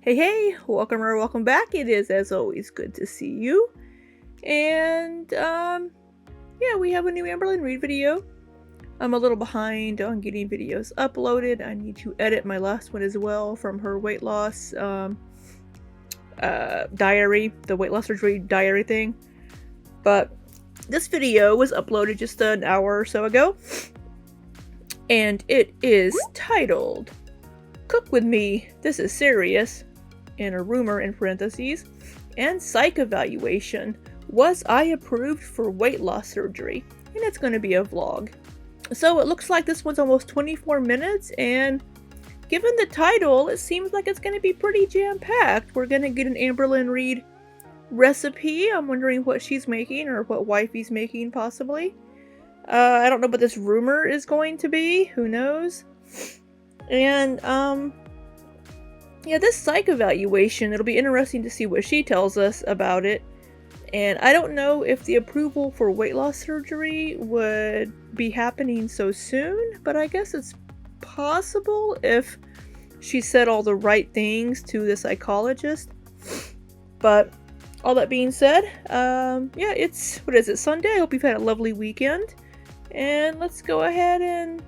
Hey, welcome or welcome back. It is, as always, good to see you. And, yeah, we have a new Amberlynn read video. I'm a little behind on getting videos uploaded. I need to edit my last one as well from her weight loss, diary, the weight loss surgery diary thing. But this video was uploaded just an hour or so ago. And it is titled, Cook With Me, This Is Serious, and a rumor in parentheses, and psych evaluation. Was I approved for weight loss surgery? And it's going to be a vlog. So it looks like this one's almost 24 minutes, and given the title, it seems like it's going to be pretty jam-packed. We're going to get an Amberlynn Reed recipe. I'm wondering what she's making, or what wifey's making, possibly. I don't know what this rumor is going to be. Who knows? And, yeah, this psych evaluation, it'll be interesting to see what she tells us about it. And I don't know if the approval for weight loss surgery would be happening so soon, but I guess it's possible if she said all the right things to the psychologist. But all that being said, yeah, it's, Sunday? I hope you've had a lovely weekend. And let's go ahead and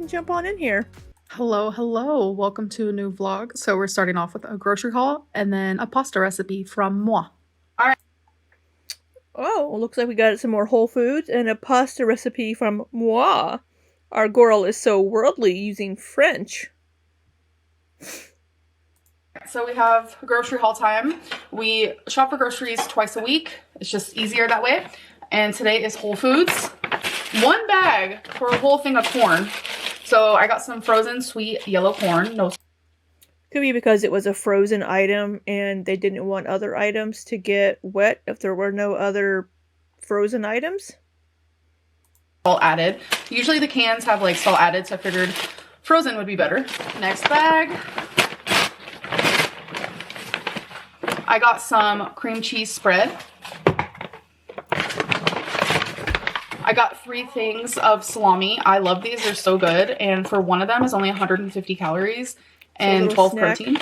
jump on in here. Hello, welcome to a new vlog. So we're starting off with a grocery haul and then a pasta recipe from moi. Alright. Oh, looks like we got some more Whole Foods and a pasta recipe from moi. Our girl is so worldly using French. So we have grocery haul time. We shop for groceries twice a week. It's just easier that way. And today is Whole Foods. 1 bag for a whole thing of corn. So I got some frozen sweet yellow corn. No. Could be because it was a frozen item and they didn't want other items to get wet if there were no other frozen items. Salt added. Usually the cans have like salt added, so I figured frozen would be better. Next bag. I got some cream cheese spread. I got 3 things of salami. I love these. They're so good. And for one of them is only 150 calories and 12 snack. protein.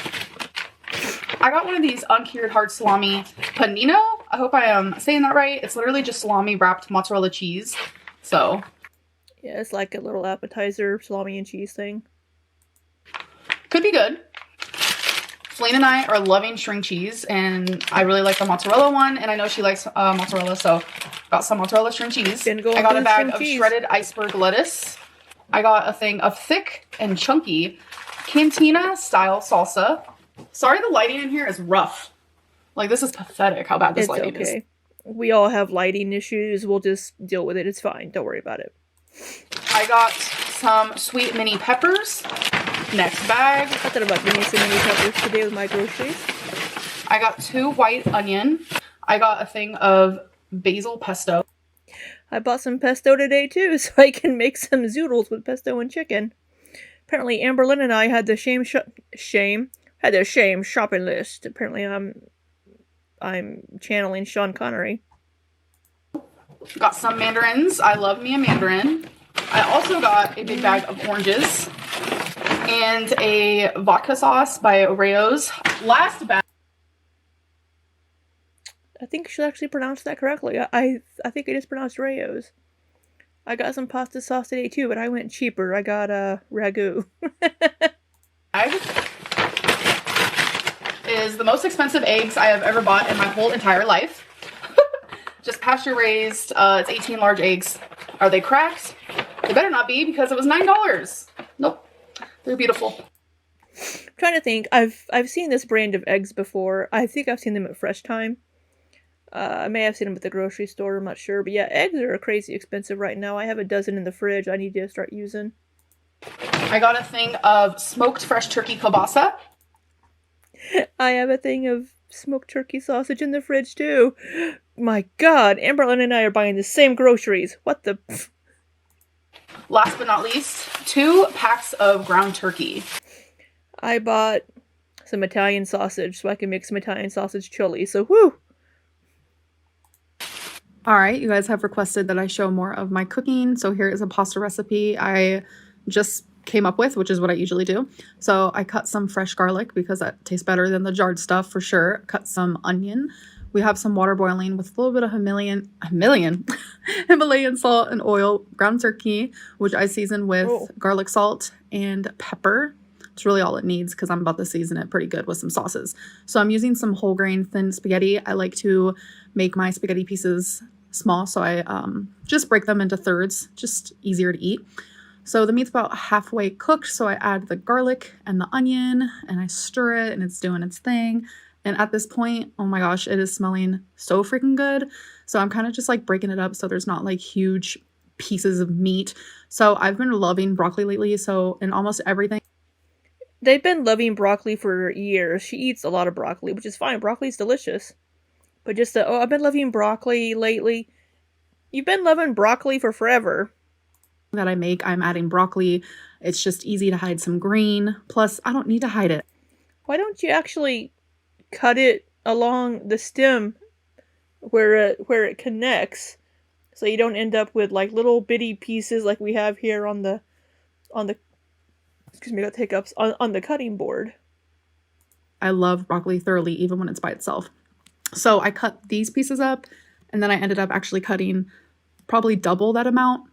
I got one of these uncured hard salami panino. I hope I am saying that right. It's literally just salami wrapped mozzarella cheese. So yeah, it's like a little appetizer salami and cheese thing. Could be good. Flane and I are loving string cheese, and I really like the mozzarella one, and I know she likes mozzarella, so got some mozzarella string cheese. I got a bag of shredded iceberg lettuce. I got a thing of thick and chunky cantina style salsa. Sorry the lighting in here is rough. Like, this is pathetic how bad this lighting is. We all have lighting issues. We'll just deal with it. It's fine. Don't worry about it. I got some sweet mini peppers. Next bag. I thought about getting some mini peppers today with my groceries. I got 2 white onion. I got a thing of basil pesto. I bought some pesto today too, so I can make some zoodles with pesto and chicken. Apparently, Amberlynn and I had the shame shopping list. Apparently, I'm channeling Sean Connery. Got some mandarins. I love me a mandarin. I also got a big bag of oranges and a vodka sauce by Oreos. Last bag. I think she actually pronounced that correctly. I think I just pronounced Oreos. I got some pasta sauce today too, but I went cheaper. I got a ragu. Bag is the most expensive eggs I have ever bought in my whole entire life. Just pasture raised. It's 18 large eggs. Are they cracked? They better not be, because it was $9. Nope. They're beautiful. I'm trying to think. I've seen this brand of eggs before. I think I've seen them at Fresh Time. I may have seen them at the grocery store. I'm not sure. But yeah, eggs are crazy expensive right now. I have a dozen in the fridge I need to start using. I got a thing of smoked fresh turkey kielbasa. I have a thing of smoked turkey sausage in the fridge too. My God, Amberlynn and I are buying the same groceries. What the... Last but not least, 2 packs of ground turkey. I bought some Italian sausage so I can make some Italian sausage chili. So, whoo! Alright, you guys have requested that I show more of my cooking. So here is a pasta recipe. I just came up with, which is what I usually do. So I cut some fresh garlic because that tastes better than the jarred stuff for sure. Cut some onion. We have some water boiling with a little bit of Himalayan salt and oil, ground turkey, which I season with garlic salt and pepper. It's really all it needs because I'm about to season it pretty good with some sauces. So I'm using some whole grain thin spaghetti. I like to make my spaghetti pieces small, so I just break them into thirds, just easier to eat. So the meat's about halfway cooked, so I add the garlic and the onion and I stir it and it's doing its thing. And at this point, oh my gosh, it is smelling so freaking good. So I'm kind of just like breaking it up so there's not like huge pieces of meat. So I've been loving broccoli lately. So in almost everything. They've been loving broccoli for years. She eats a lot of broccoli, which is fine. Broccoli's delicious. But just the, I've been loving broccoli lately. You've been loving broccoli for forever. That I make, I'm adding broccoli. It's just easy to hide some green. Plus, I don't need to hide it. Why don't you actually cut it along the stem where it connects, so you don't end up with like little bitty pieces like we have here on the excuse me, got hiccups on the cutting board. I love broccoli thoroughly, even when it's by itself. So I cut these pieces up, and then I ended up actually cutting probably double that amount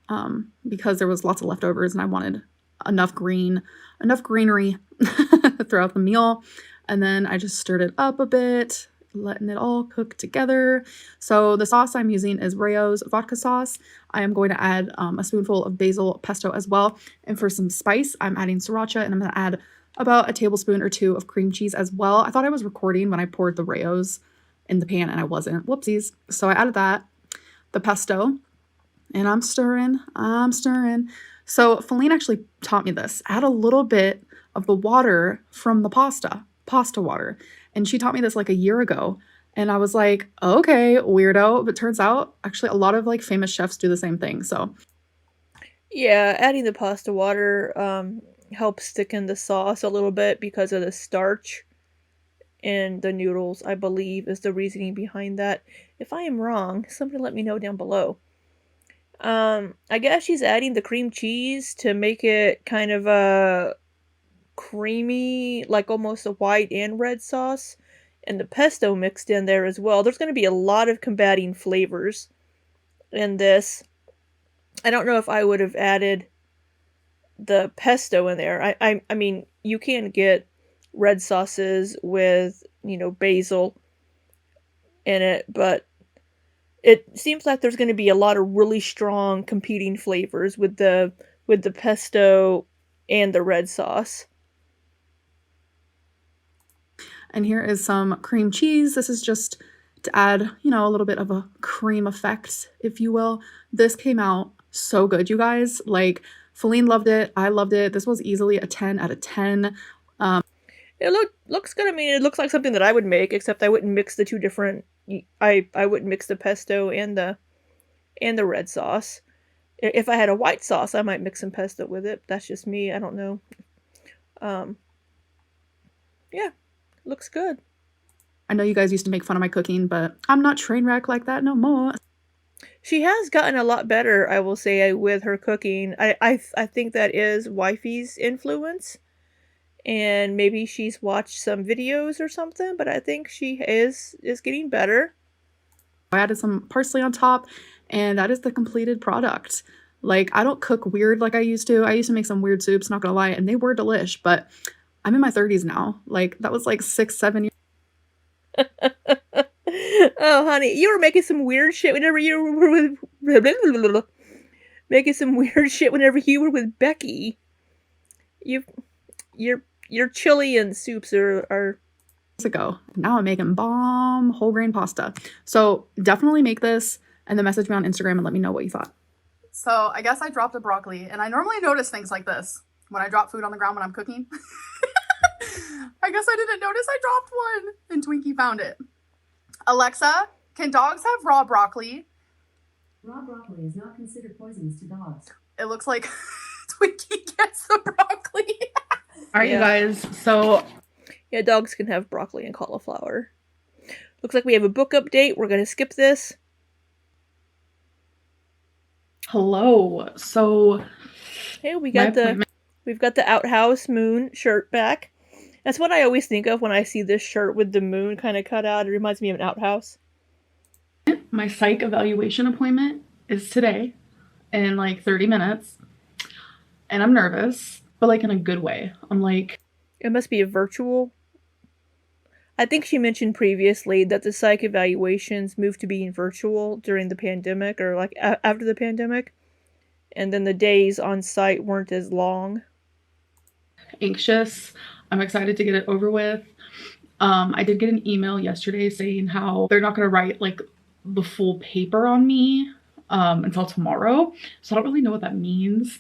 because there was lots of leftovers and I wanted enough greenery throughout the meal. And then I just stirred it up a bit, letting it all cook together. So the sauce I'm using is Rayo's vodka sauce. I am going to add a spoonful of basil pesto as well. And for some spice, I'm adding sriracha, and I'm going to add about a tablespoon or 2 of cream cheese as well. I thought I was recording when I poured the Rayo's in the pan and I wasn't. Whoopsies. So I added that, the pesto, and I'm stirring. So Feline actually taught me this. Add a little bit of the water from the pasta water. And she taught me this like a year ago. And I was like, okay, weirdo. But turns out actually a lot of like famous chefs do the same thing. So yeah, adding the pasta water helps thicken the sauce a little bit because of the starch in the noodles, I believe, is the reasoning behind that. If I am wrong, somebody let me know down below. I guess she's adding the cream cheese to make it kind of a creamy, like almost a white and red sauce, and the pesto mixed in there as well. There's going to be a lot of combating flavors in this. I don't know if I would have added the pesto in there. I mean, you can get red sauces with, basil in it, but it seems like there's going to be a lot of really strong competing flavors with the pesto and the red sauce. And here is some cream cheese. This is just to add, a little bit of a cream effect, if you will. This came out so good, you guys. Like, Feline loved it. I loved it. This was easily a 10 out of 10. It looks good. I mean, it looks like something that I would make, except I wouldn't mix the two different. I wouldn't mix the pesto and the red sauce. If I had a white sauce, I might mix some pesto with it. That's just me. I don't know. Yeah, looks good. I know you guys used to make fun of my cooking, but I'm not train wreck like that no more. She has gotten a lot better, I will say, with her cooking. I think that is wifey's influence. And maybe she's watched some videos or something, but I think she is getting better. I added some parsley on top, and that is the completed product. Like, I don't cook weird like I used to. I used to make some weird soups, not gonna lie, and they were delish, but I'm in my 30s now. Like, that was like 6-7 years. Oh, honey, you were making some weird shit whenever you were with making some weird shit whenever you were with Becky. Your chili and soups are ago. Now I'm making bomb whole grain pasta. So definitely make this and then message me on Instagram and let me know what you thought. So I guess I dropped a broccoli, and I normally notice things like this when I drop food on the ground when I'm cooking. I guess I didn't notice I dropped one and Twinkie found it. Alexa, can dogs have raw broccoli? Raw broccoli is not considered poisonous to dogs. It looks like Twinkie gets the broccoli. All right, you guys, so yeah, dogs can have broccoli and cauliflower. Looks like we have a book update. We're going to skip this. Hello. So hey, we got We've got the Outhouse Moon shirt back. That's what I always think of when I see this shirt with the moon kind of cut out. It reminds me of an outhouse. My psych evaluation appointment is today in like 30 minutes. And I'm nervous, but like in a good way. I'm like... It must be a virtual. I think she mentioned previously that the psych evaluations moved to being virtual during the pandemic, or like after the pandemic. And then the days on site weren't as long. Anxious. I'm excited to get it over with. I did get an email yesterday saying how they're not going to write like the full paper on me until tomorrow. So I don't really know what that means.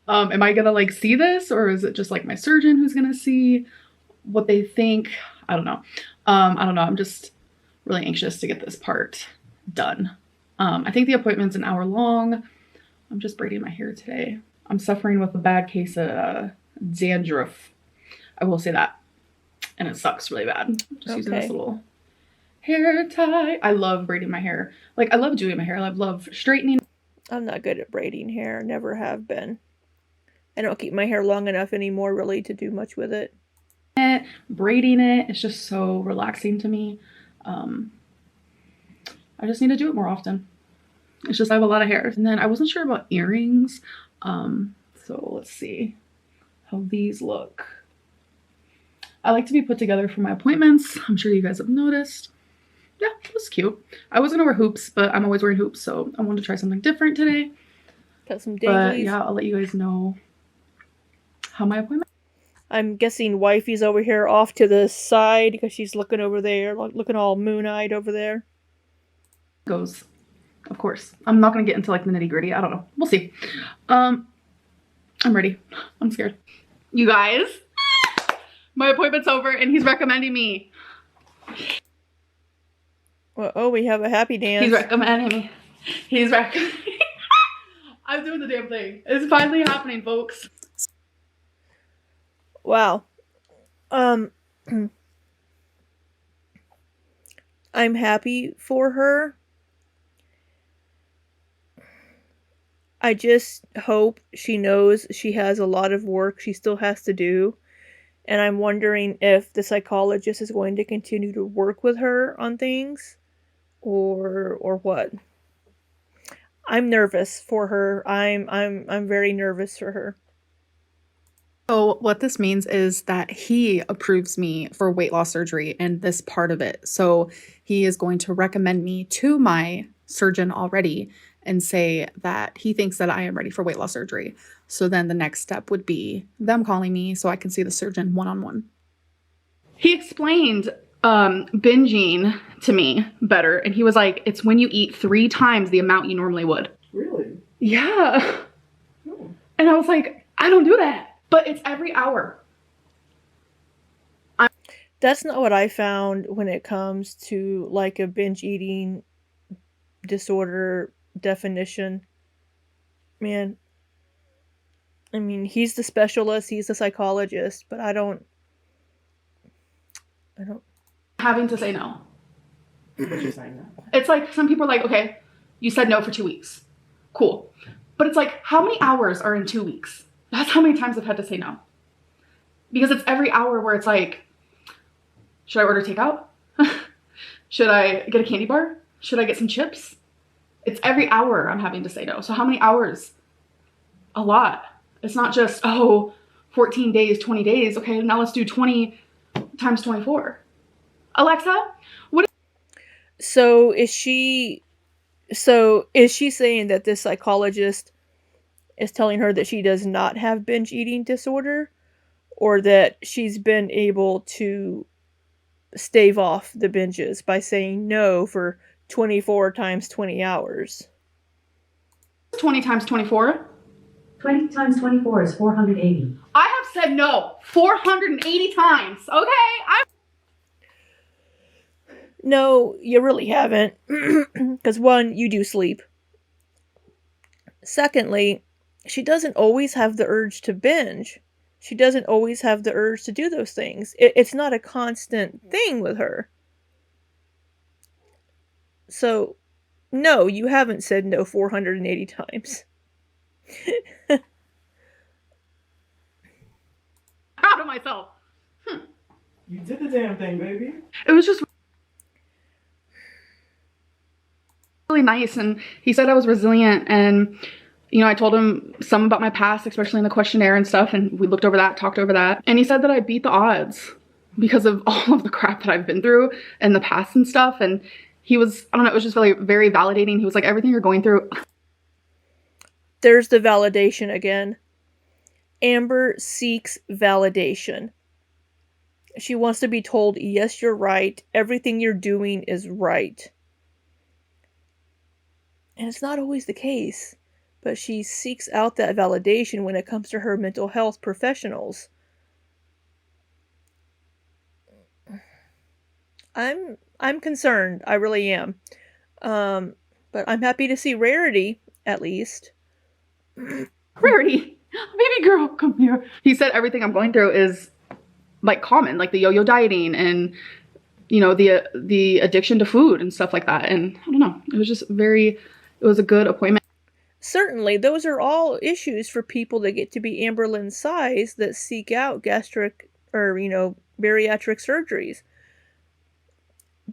Am I going to like see this, or is it just like my surgeon who's going to see what they think? I don't know. I don't know. I'm just really anxious to get this part done. I think the appointment's an hour long. I'm just braiding my hair today. I'm suffering with a bad case of dandruff. I will say that. And it sucks really bad. Just using this little hair tie. I love braiding my hair. Like, I love doing my hair. I love straightening. I'm not good at braiding hair. Never have been. I don't keep my hair long enough anymore, really, to do much with it. Braiding it, it's just so relaxing to me. I just need to do it more often. It's just I have a lot of hair. And then I wasn't sure about earrings. So let's see how these look. I like to be put together for my appointments. I'm sure you guys have noticed. Yeah, it was cute. I was gonna wear hoops, but I'm always wearing hoops, so I wanted to try something different today. Got some danglies. But yeah, I'll let you guys know how my appointment. I'm guessing wifey's over here off to the side because she's looking over there, looking all moon-eyed over there. Goes, of course. I'm not gonna get into like the nitty-gritty. I don't know. We'll see. I'm ready. I'm scared. You guys, my appointment's over and he's recommending me. Well, oh, we have a happy dance. He's recommending me. He's recommending. I'm doing the damn thing. It's finally happening, folks. Wow. I'm happy for her. I just hope she knows she has a lot of work she still has to do. And I'm wondering if the psychologist is going to continue to work with her on things or what. I'm nervous for her. I'm very nervous for her. So what this means is that he approves me for weight loss surgery and this part of it. So he is going to recommend me to my surgeon already and say that he thinks that I am ready for weight loss surgery. So then the next step would be them calling me so I can see the surgeon one-on-one. He explained binging to me better, and he was like, it's when you eat 3 times the amount you normally would. Really? Yeah. Oh. And I was like, I don't do that. But it's every hour. That's not what I found when it comes to like a binge eating disorder definition. Man, I mean, he's the specialist, he's the psychologist, but I don't. Having to say no. What you're saying now? It's like some people are like, okay, you said no for 2 weeks. Cool. But it's like, how many hours are in 2 weeks? That's how many times I've had to say no. Because it's every hour where it's like, should I order takeout? Should I get a candy bar? Should I get some chips? It's every hour I'm having to say no. So how many hours? A lot. It's not just, oh, 14 days, 20 days. Okay, now let's do 20 times 24. Alexa, what? So is she saying that this psychologist is telling her that she does not have binge eating disorder, or that she's been able to stave off the binges by saying no for 24 times 20 hours? 20 times 24? 20 times 24 is 480. I have said no 480 times, okay? No, you really haven't. Because one, you do sleep. Secondly, she doesn't always have the urge to binge. She doesn't always have the urge to do those things. It's not a constant thing with her. So, no, you haven't said no 480 times. myself. You did the damn thing, baby. It was just really nice, and he said I was resilient, and you know, I told him some about my past, especially in the questionnaire and stuff, and we looked over that, talked over that, and he said that I beat the odds because of all of the crap that I've been through in the past and stuff. And he was, I don't know, it was just really very validating. He was like, everything you're going through. There's the validation again. Amber seeks validation. She wants to be told, yes, you're right. Everything you're doing is right. And it's not always the case, but she seeks out that validation when it comes to her mental health professionals. I'm concerned. I really am. But I'm happy to see Rarity, at least. Rarity, baby girl, come here. He said everything I'm going through is like common, like the yo-yo dieting and, you know, the addiction to food and stuff like that. And I don't know, it was just it was a good appointment. Certainly, those are all issues for people that get to be Amberlynn's size that seek out gastric or, you know, bariatric surgeries.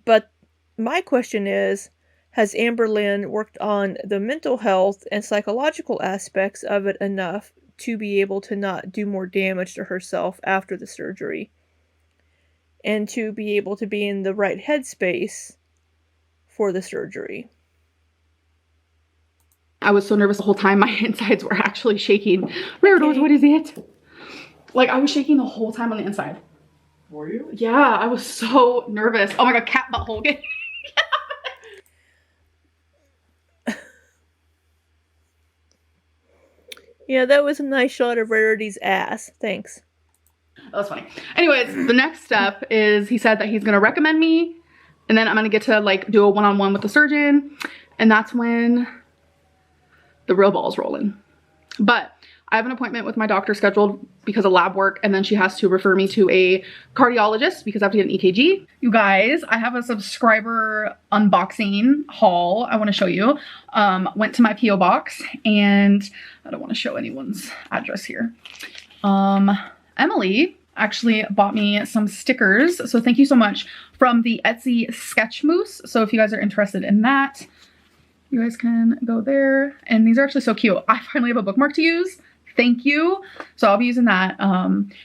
But my question is, has Amberlynn worked on the mental health and psychological aspects of it enough to be able to not do more damage to herself after the surgery? And to be able to be in the right headspace for the surgery? I was so nervous the whole time. My insides were actually shaking. Rare Doors, what is it? Like, I was shaking the whole time on the inside. Were you? Yeah, I was so nervous. Oh my god, cat butthole. Yeah, that was a nice shot of Rarity's ass. Thanks. That was funny. Anyways, the next step is he said that he's going to recommend me, and then I'm going to get to like do a one-on-one with the surgeon, and that's when the real ball's rolling. But I have an appointment with my doctor scheduled because of lab work, and then she has to refer me to a cardiologist because I have to get an EKG. You guys, I have a subscriber unboxing haul I want to show you. Went to my P.O. box, and I don't want to show anyone's address here. Emily actually bought me some stickers, so thank you so much, from the Etsy Sketch Moose. So if you guys are interested in that, you guys can go there. And these are actually so cute. I finally have a bookmark to use. Thank you. So I'll be using that.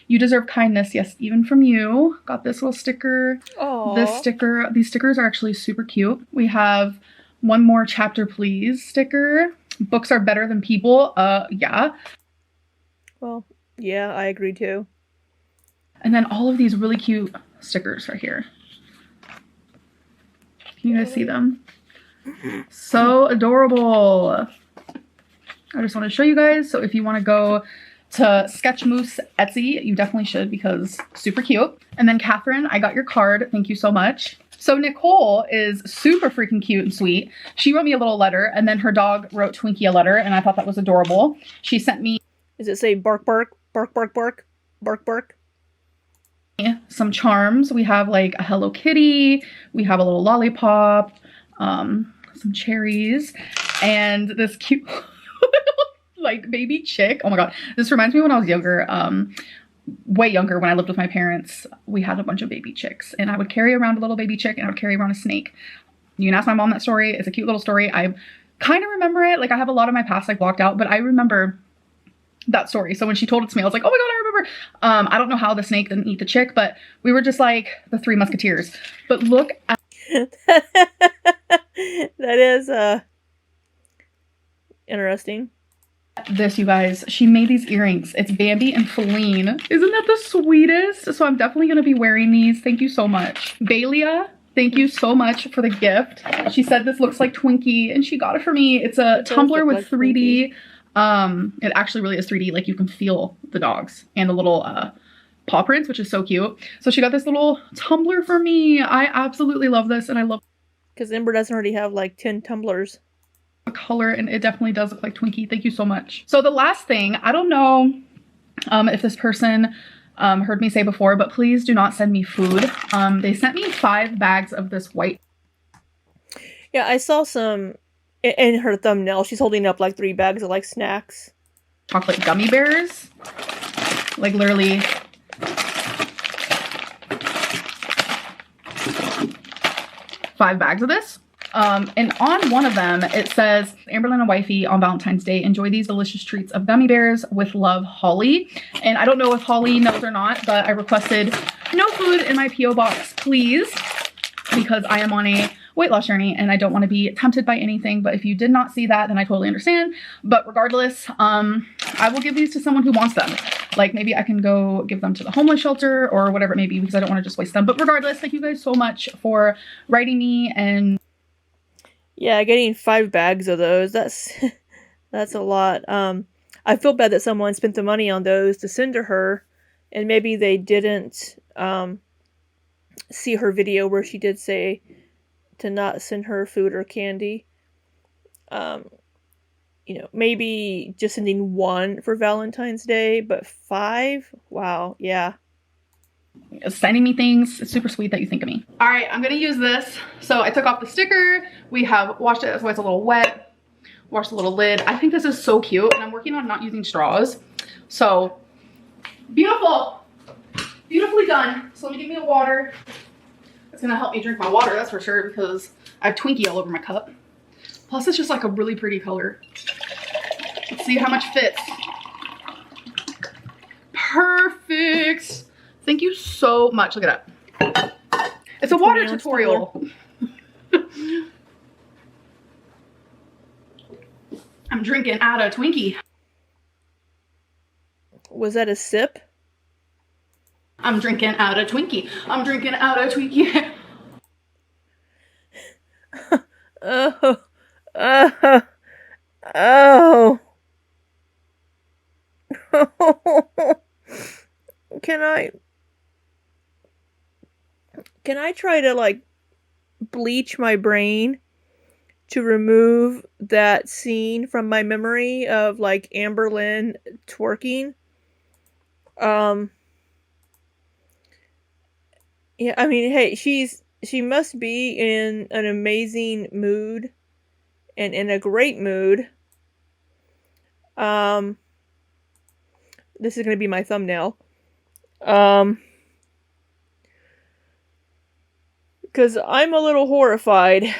You deserve kindness. Yes, even from you. Got this little sticker. Aww. This sticker. These stickers are actually super cute. We have one more chapter please sticker. Books are better than people. Yeah. Well, yeah, I agree too. And then all of these really cute stickers right here. Can you guys see them? So adorable. I just want to show you guys. So if you want to go to Sketch Moose Etsy, you definitely should because super cute. And then Catherine, I got your card. Thank you so much. So Nicole is super freaking cute and sweet. She wrote me a little letter, and then her dog wrote Twinkie a letter, and I thought that was adorable. She sent me... Does it say bark, bark, bark, bark, bark, bark, bark? Some charms. We have like a Hello Kitty. We have a little lollipop. Some cherries. And this cute... like baby chick. Oh my god, this reminds me when I was younger, way younger, when I lived with my parents. We had a bunch of baby chicks, and I would carry around a little baby chick, and I would carry around a snake. You can ask my mom that story. It's a cute little story. I kind of remember it. Like, I have a lot of my past like blocked out, but I remember that story. So when she told it to me, I was like, oh my god, I remember. I don't know how the snake didn't eat the chick, but we were just like the Three Musketeers. But look at that is interesting. This, you guys. She made these earrings. It's Bambi and Feline. Isn't that the sweetest? So I'm definitely going to be wearing these. Thank you so much. Balia, thank you so much for the gift. She said this looks like Twinkie, and she got it for me. It's a tumbler with like 3D. It actually really is 3D. Like, you can feel the dogs and the little paw prints, which is so cute. So she got this little tumbler for me. I absolutely love this, and I love... Because Ember doesn't already have like 10 tumblers. Color, and it definitely does look like Twinkie. Thank you so much. So the last thing, I don't know if this person heard me say before, but please do not send me food. They sent me 5 bags of this white. Yeah, I saw some in her thumbnail. She's holding up like 3 bags of like snacks. Chocolate gummy bears. Like, literally 5 bags of this. And on one of them, it says, Amberlynn and Wifey on Valentine's Day, enjoy these delicious treats of gummy bears with love, Holly. And I don't know if Holly knows or not, but I requested no food in my P.O. box, please, because I am on a weight loss journey and I don't want to be tempted by anything. But if you did not see that, then I totally understand. But regardless, I will give these to someone who wants them. Like maybe I can go give them to the homeless shelter or whatever it may be, because I don't want to just waste them. But regardless, thank you guys so much for writing me. And yeah, getting 5 bags of those, that's a lot. I feel bad that someone spent the money on those to send to her, and maybe they didn't see her video where she did say to not send her food or candy. You know, maybe just sending 1 for Valentine's Day, but 5? Wow, yeah. Sending me things. It's super sweet that you think of me. All right, I'm gonna use this. So I took off the sticker. We have washed it, that's why it's a little wet. Washed the little lid. I think this is so cute, and I'm working on not using straws. So beautiful, beautifully done. So let me give me a water. It's gonna help me drink my water, that's for sure, because I have Twinkie all over my cup. Plus it's just like a really pretty color. Let's see how much fits. Perfect. Thank you so much. Look at that. It's a water tutorial. I'm drinking Out A Twinkie. Was that a sip? I'm drinking Out A Twinkie. I'm drinking Out A Twinkie. Oh. Oh. Can I try to like bleach my brain to remove that scene from my memory of like Amberlynn twerking? Yeah, I mean, hey, she must be in an amazing mood and in a great mood. This is going to be my thumbnail. Because I'm a little horrified.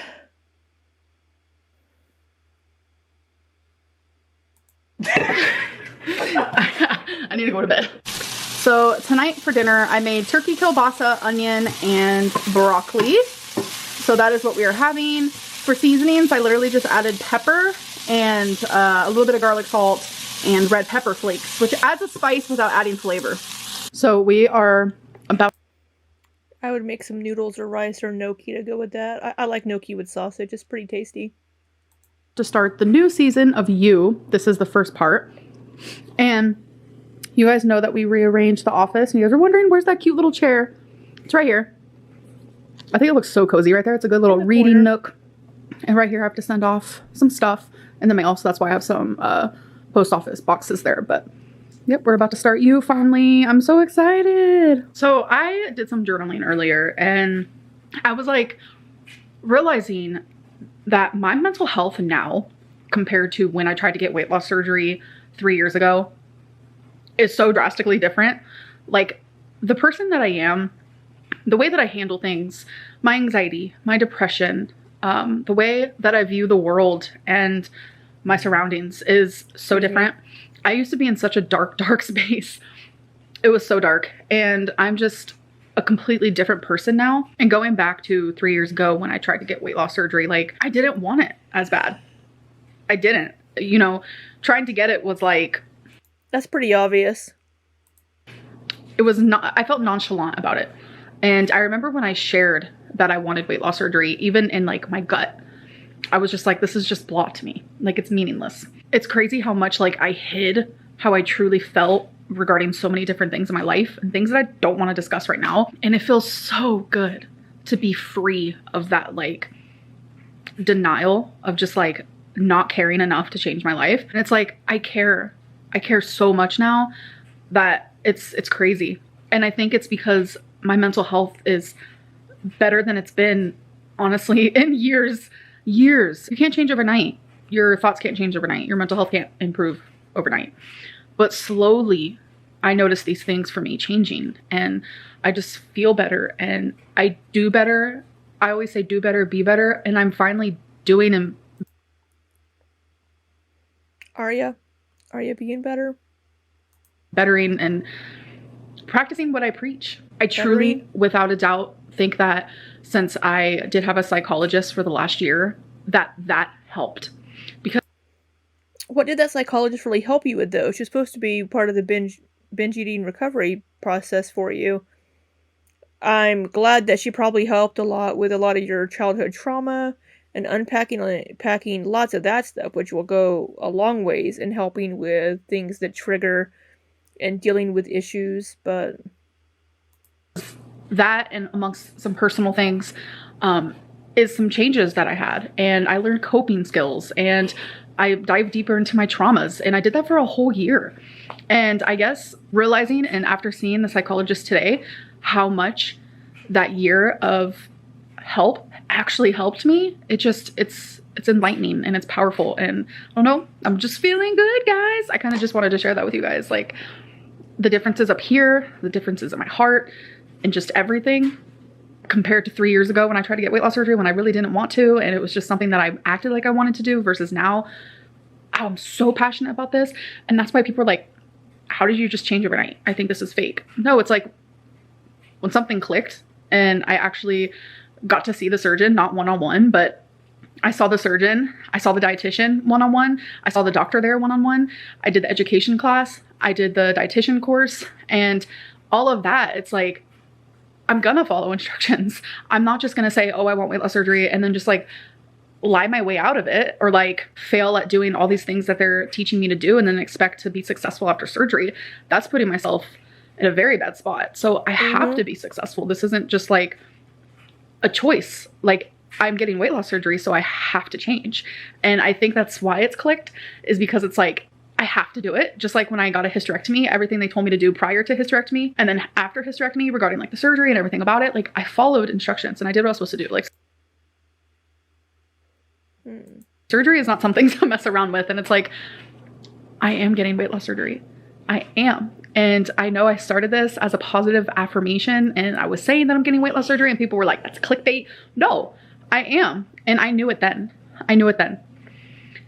I need to go to bed. So tonight for dinner, I made turkey kielbasa, onion, and broccoli. So that is what we are having. For seasonings, I literally just added pepper and a little bit of garlic salt and red pepper flakes, which adds a spice without adding flavor. So we are about... I would make some noodles or rice or gnocchi to go with that. I like gnocchi with sausage. It's pretty tasty. To start the new season of You. This is the first part. And you guys know that we rearranged the office. And you guys are wondering, where's that cute little chair? It's right here. I think it looks so cozy right there. It's a good little reading nook. And right here I have to send off some stuff in the mail. So that's why I have some post office boxes there. But yep, we're about to start You finally. I'm so excited. So I did some journaling earlier and I was like realizing that my mental health now compared to when I tried to get weight loss surgery 3 years ago is so drastically different. Like the person that I am, the way that I handle things, my anxiety, my depression, the way that I view the world and my surroundings is so different. I used to be in such a dark, dark space. It was so dark. And I'm just a completely different person now. And going back to 3 years ago when I tried to get weight loss surgery, like I didn't want it as bad. I didn't. You know, trying to get it was like... That's pretty obvious. It was not... I felt nonchalant about it. And I remember when I shared that I wanted weight loss surgery, even in like my gut, I was just like, this is just blah to me. Like it's meaningless. It's crazy how much like I hid how I truly felt regarding so many different things in my life and things that I don't want to discuss right now. And it feels so good to be free of that like denial of just like not caring enough to change my life. And it's like, I care so much now that it's crazy. And I think it's because my mental health is better than it's been, honestly, in years. You can't change overnight. Your thoughts can't change overnight. Your mental health can't improve overnight. But slowly, I notice these things for me changing and I just feel better and I do better. I always say do better, be better, and I'm finally doing and Are you being better? bettering and practicing what I preach. I truly, without a doubt, think that since I did have a psychologist for the last year, that helped. Because what did that psychologist really help you with, though? She's supposed to be part of the binge eating recovery process for you. I'm glad that she probably helped a lot with a lot of your childhood trauma and unpacking lots of that stuff, which will go a long ways in helping with things that trigger and dealing with issues. But that, and amongst some personal things, is some changes that I had, and I learned coping skills, and I dived deeper into my traumas, and I did that for a whole year. And I guess realizing, and after seeing the psychologist today, how much that year of help actually helped me, it's enlightening and it's powerful. And I don't know, I'm just feeling good, guys. I kind of just wanted to share that with you guys, like the differences up here, the differences in my heart, and just everything compared to 3 years ago when I tried to get weight loss surgery when I really didn't want to, and it was just something that I acted like I wanted to do, versus now I'm so passionate about this. And that's why people are like, how did you just change overnight? I think this is fake. No, it's like when something clicked and I actually got to see the surgeon, not one-on-one, but I saw the surgeon, I saw the dietitian one-on-one, I saw the doctor there one-on-one, I did the education class, I did the dietitian course, and all of that, it's like, I'm gonna follow instructions. I'm not just gonna say, oh, I want weight loss surgery, and then just like lie my way out of it, or like fail at doing all these things that they're teaching me to do and then expect to be successful after surgery. That's putting myself in a very bad spot. So I have to be successful. This isn't just like a choice. Like, I'm getting weight loss surgery, so I have to change. And I think that's why it's clicked, is because it's like, I have to do it. Just like when I got a hysterectomy, everything they told me to do prior to hysterectomy and then after hysterectomy regarding like the surgery and everything about it, like I followed instructions and I did what I was supposed to do. Like surgery is not something to mess around with. And it's like, I am getting weight loss surgery. I am. And I know I started this as a positive affirmation and I was saying that I'm getting weight loss surgery and people were like, that's clickbait. No, I am. And I knew it then.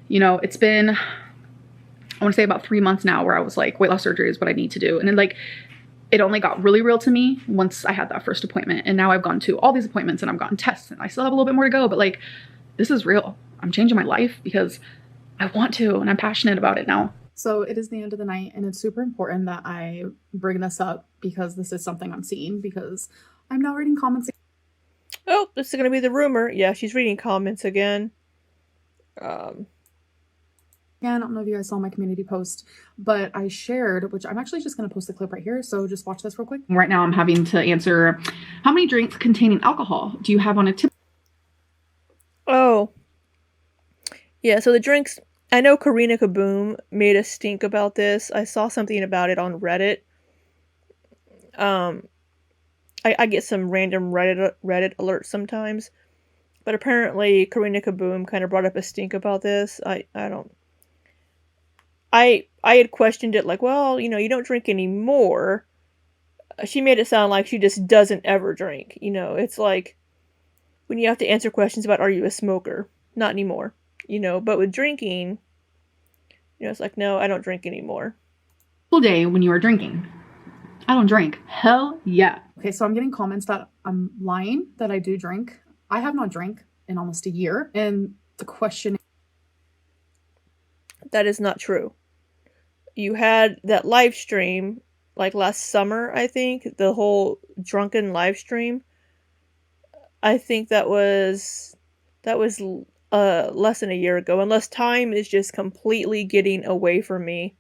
You know, it's been, I want to say about 3 months now where I was like, weight loss surgery is what I need to do. And then like, it only got really real to me once I had that first appointment. And now I've gone to all these appointments and I've gotten tests and I still have a little bit more to go, but like, this is real. I'm changing my life because I want to, and I'm passionate about it now. So it is the end of the night, and it's super important that I bring this up because this is something I'm seeing, because I'm now reading comments. Oh, this is going to be the rumor. Yeah, she's reading comments again. Again, I don't know if you guys saw my community post, but I shared, which I'm actually just going to post the clip right here. So just watch this real quick. Right now I'm having to answer, how many drinks containing alcohol do you have on a tip? Oh. Yeah, so the drinks, I know Karina Kaboom made a stink about this. I saw something about it on Reddit. I get some random Reddit alerts sometimes, but apparently Karina Kaboom kind of brought up a stink about this. I had questioned it like, well, you know, you don't drink anymore. She made it sound like she just doesn't ever drink. You know, it's like when you have to answer questions about, are you a smoker? Not anymore. You know, but with drinking, you know, it's like, no, I don't drink anymore. Full day when you are drinking. I don't drink. Hell yeah. Okay, so I'm getting comments that I'm lying, that I do drink. I have not drank in almost a year. And the question, that is not true. You had that live stream like last summer, I think, the whole drunken live stream. I think that was less than a year ago, unless time is just completely getting away from me.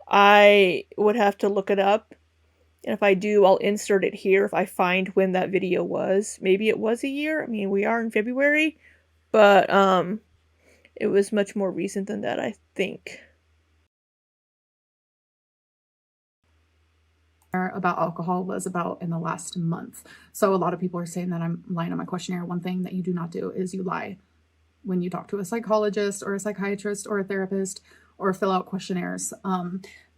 I would have to look it up, and if I do, I'll insert it here if I find when that video was. Maybe it was a year. I mean, we are in February, but it was much more recent than that, I think. About alcohol was about in the last month. So a lot of people are saying that I'm lying on my questionnaire. One thing that you do not do is you lie when you talk to a psychologist or a psychiatrist or a therapist or fill out questionnaires.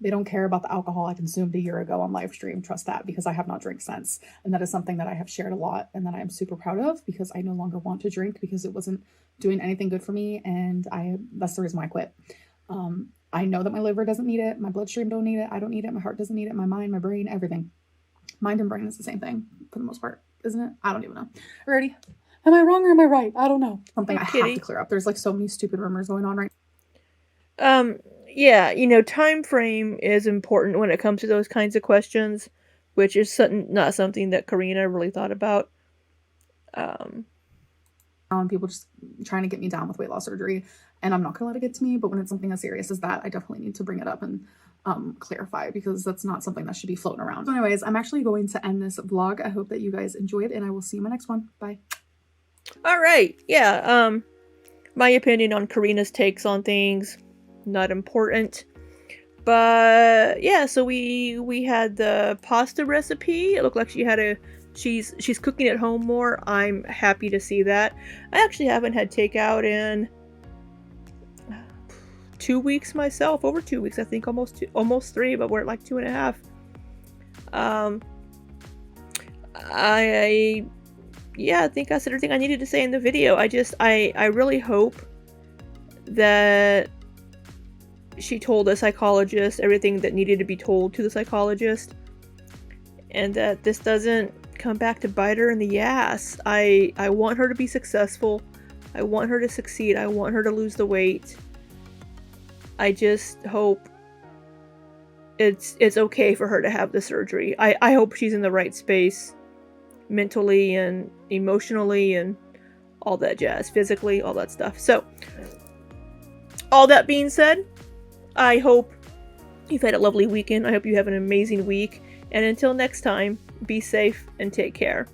They don't care about the alcohol I consumed a year ago on live stream. Trust that, because I have not drank since. And that is something that I have shared a lot and that I am super proud of, because I no longer want to drink because it wasn't doing anything good for me. And that's the reason why I quit. I know that my liver doesn't need it. My bloodstream don't need it. I don't need it. My heart doesn't need it. My mind, my brain, everything. Mind and brain is the same thing for the most part, isn't it? I don't even know. Alrighty. Am I wrong or am I right? I don't know. Something I have to clear up. There's like so many stupid rumors going on right now. Yeah, you know, time frame is important when it comes to those kinds of questions, which is not something that Karina really thought about. And people just trying to get me down with weight loss surgery, and I'm not gonna let it get to me, but when it's something as serious as that, I definitely need to bring it up and clarify, because that's not something that should be floating around. So anyways, I'm actually going to end this vlog. I hope that you guys enjoyed, and I will see you in my next one. Bye. All right. Yeah. My opinion on Karina's takes on things, not important. But yeah, so we had the pasta recipe. It looked like she's cooking at home more. I'm happy to see that. I actually haven't had takeout in 2 weeks myself. Over 2 weeks, I think, almost 3, but we're at like 2.5. I think I said everything I needed to say in the video. I really hope that she told the psychologist everything that needed to be told to the psychologist, and that this doesn't come back to bite her in the ass. I want her to be successful. I want her to succeed. I want her to lose the weight. I just hope it's okay for her to have the surgery. I hope she's in the right space mentally and emotionally and all that jazz, physically, all that stuff. So, all that being said, I hope you've had a lovely weekend. I hope you have an amazing week. And until next time, be safe and take care.